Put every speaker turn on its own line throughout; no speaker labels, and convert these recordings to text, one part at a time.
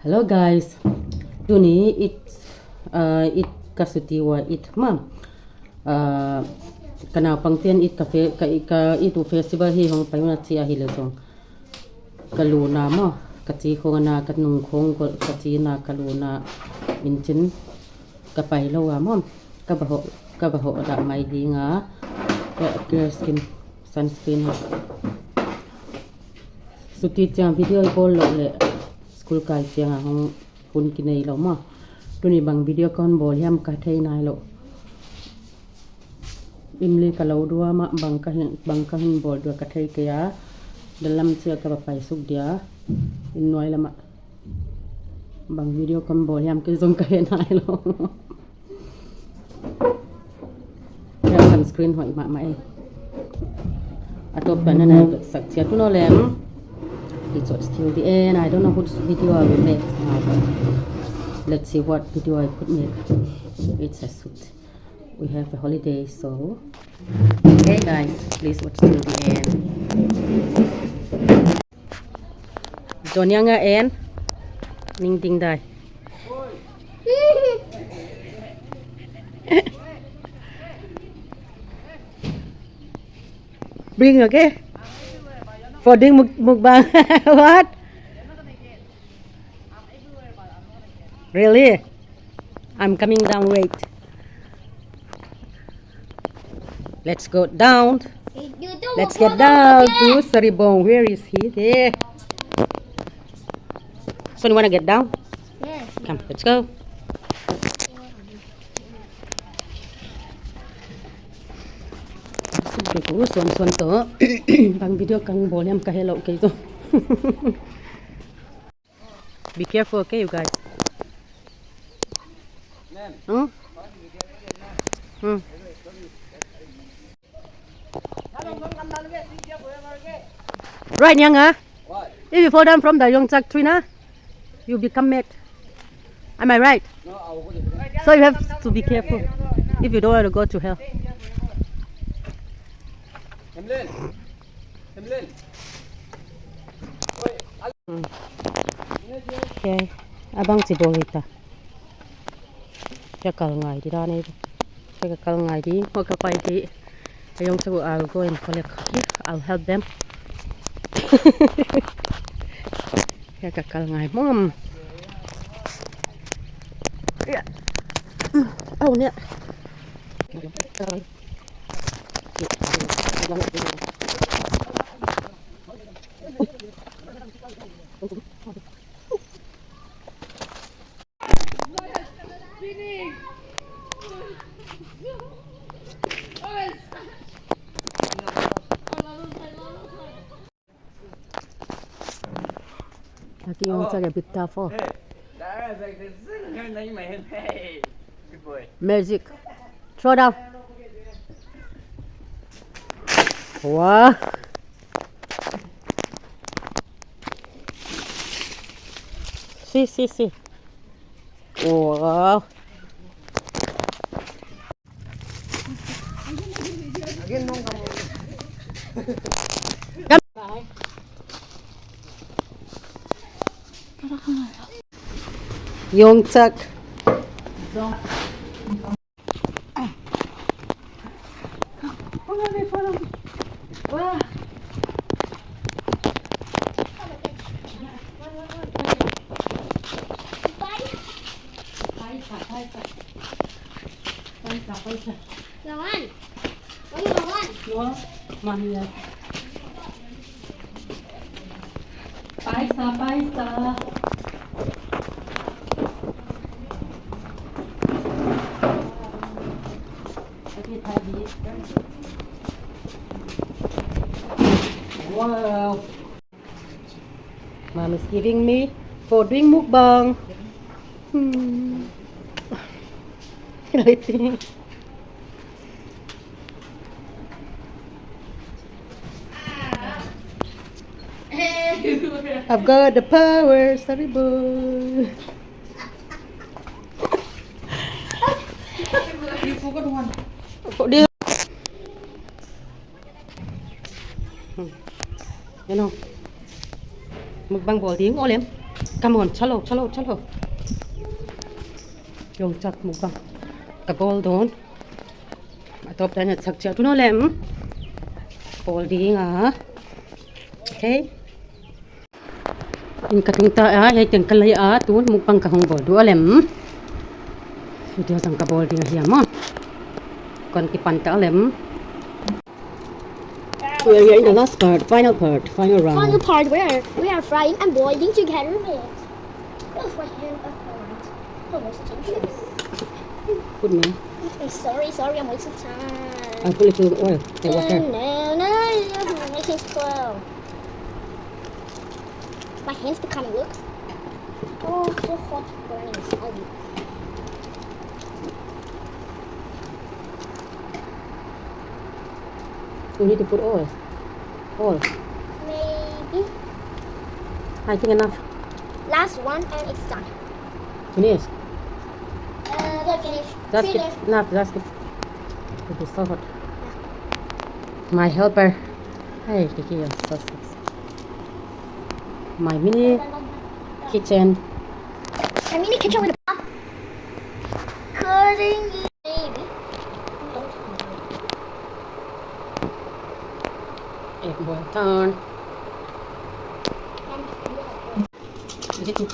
Hello guys, Duni it kasutiwa it ma kana pangtian it cafe ka itu festival hi hong payuna chia hi lesong kaluna mo kati ko na katnung khong ko kati na kaluna minchin kapai lo mo kabaho da mai di nga clear skin sunscreen suti chang video call lo le school kai chiang hong kun kinai lo ma tuni bang video con bol yam ka thei nai lo imli ka lo dua ma bang ka hin bol dua ka thei kya dalam chia ka pai suk dia in noi lama bang video con bol yam ke zong ka he nai lo ya sunscreen hoi ma mai atop na na sak chia tu no lem. It's till the end. I don't know which video I will make now, but let's see what video I could make. It's a suit. We have a holiday, so okay guys, please watch till the end. Donya nga en ning ding dai. Bring okay? For doing mukbang. What? Really? I'm coming down. Wait. Let's go down. Let's get down to Saribong. Where is he? There. So you wanna get down?
Yes.
Come, let's go. Suan to bang video kang bol yam ka hello kay to. Be careful, okay, you guys. Hmm? Hmm. Right, young, huh? If you fall down from the Yongchak tree, na, you become mad. Am I right? So you have to be careful if you don't want to go to hell. Okay, abang si Bolita. Cakal ngai di dah ni. Cakal ngai di. Mau kapai di. Ayong sagu I'll go and collect. I'll help them. Cakal ngai mom. Ya. Oh ni. Lagi yang cakap bita for magic. Throw down. Wow. See. Wow. Yongchak. Wah.
Suan. Suan.
Wah, mami ya. Paisa. Wow. Mom is giving me for doing mukbang. I think. I've got the power, sorry boy.
You forgot one.
You know, mukbang bol tiếng ô liếm. Come on, chalo, chalo, chalo. Yung chak mukbang. Kabol doon. Atop tanya chak chak tu no lem. Bol di nga. Okay. In katung ta ay teng kalay tu mukbang kahong bol du alem. Video sang kabol di nga hiya mo. Kon kipan ta alem. We are in the last part, final round.
Final part where we are frying and boiling together with. Oh, my hand apart. Almost changes.
Put me.
I'm sorry, I'm wasting time.
I put little oil, the water.
No, you're making slow. My hand's becoming, look. Oh, so hot, burning, salty.
You need to put oil. Oil.
Maybe.
I think enough.
Last one and it's done.
Finish.
They're finished.
That's it. Enough. That's it. It is so hot. My helper. Hey, Kiki, you're so sexy. My mini kitchen.
A mini kitchen with a cutting it, baby.
Egg boil turn. Is it too?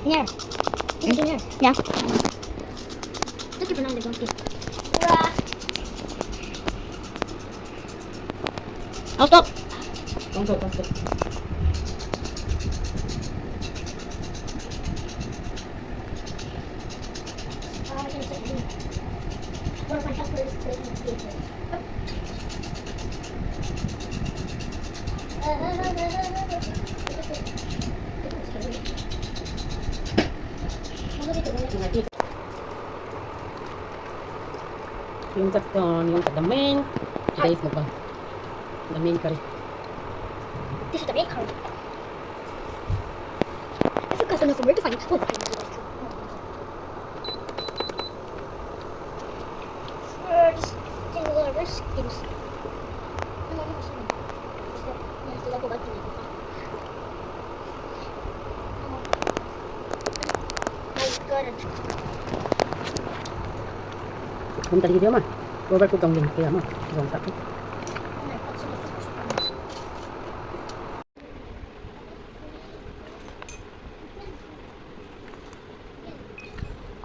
Yeah. Yeah. Just keep an eye on the donkey. Oh, stop.
Don't go past it.
One of my helpers playing the theater.
Yung the main. Today's mukbang. The main curry.
This is the main card. I forgot to know from where to find it. Oh, I know first thing we'll risk is.
Không tadi dia mah. Go back to gawin kaya mah. Gawin tak.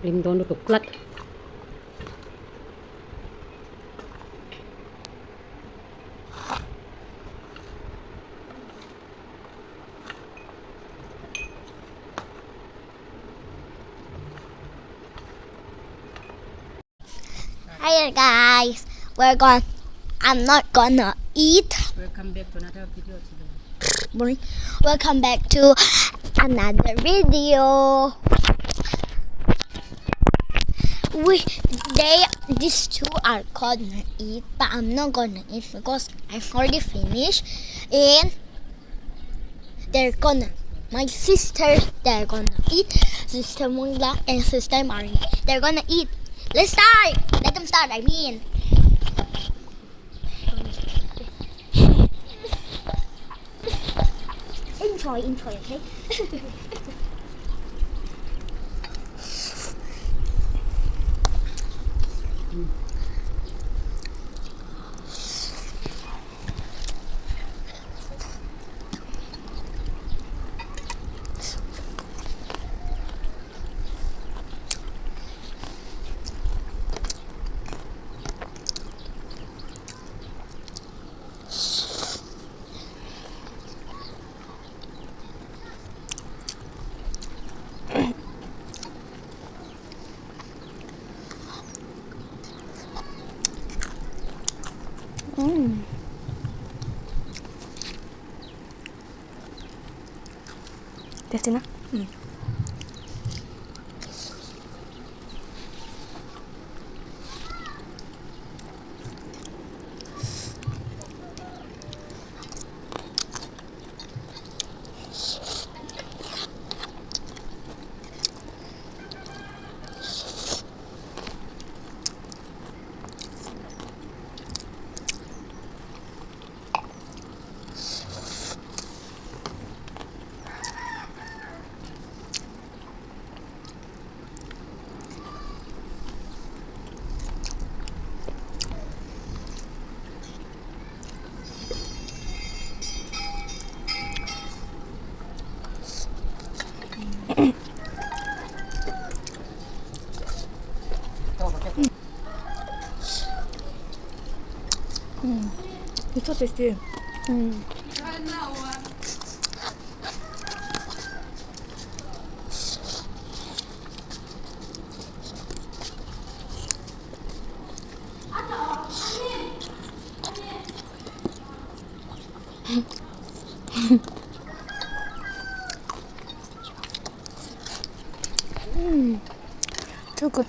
Lindon untuk plat.
Hi guys, I'm not gonna eat.
Welcome back to another video today.
Boring. Welcome back to another video. These two are gonna eat, but I'm not gonna eat because I already finished, and my sisters, they're gonna eat. Sister Mungla and Sister Mari, they're gonna eat. Let's start. Let them start. I mean. Enjoy, okay? Tasty na?
So tasty. So good.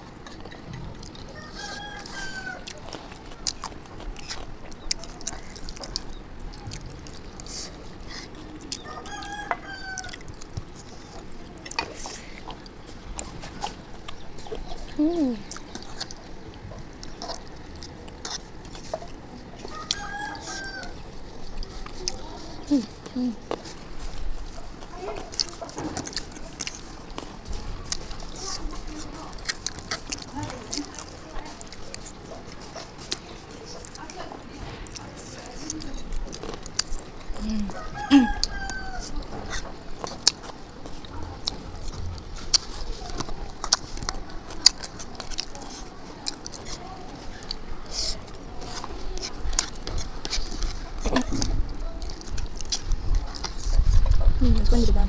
Let's go into the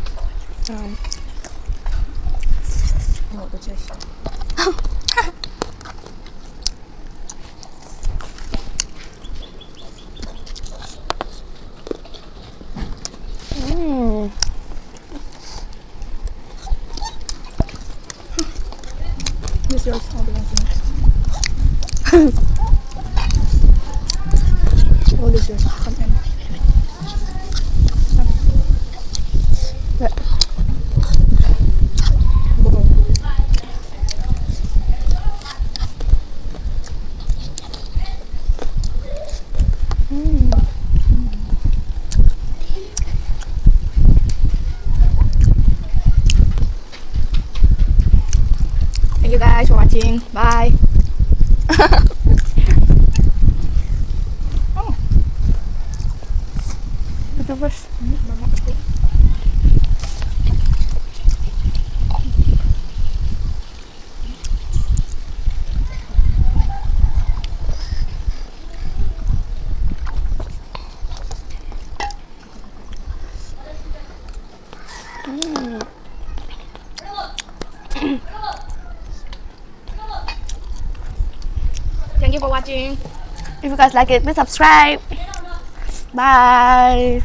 van. Oh, the chest. This is yours. I'll be watching it. Oh, this is yours. Come in. Thank you guys for watching. Bye. Oh. Itu bos. Thank you for watching. If you guys like it, please subscribe. Bye.